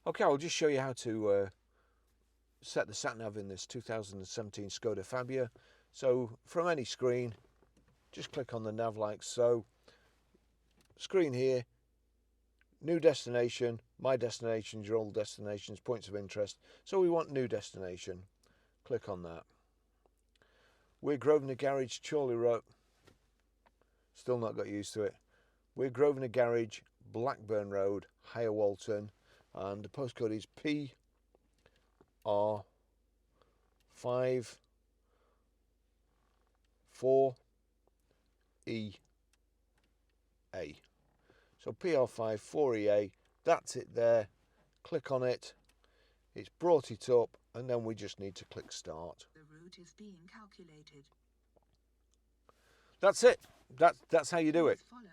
Okay, I'll just show you how to set the sat-nav in this 2017 SKODA Fabia. So from any screen, just click on the nav like so. Screen here, new destination, my destinations, your all destinations, points of interest. So we want new destination. Click on that. We're Grosvenor Garage, Chorley Road. Still not got used to it. We're Grosvenor Garage, Blackburn Road, Higher Walton, and the postcode is PR5 4EA. So PR5 4EA, that's it there. Click on it. It's brought it up, and then we just need to click start. The route is being calculated. That's it. That's how you do it. Follow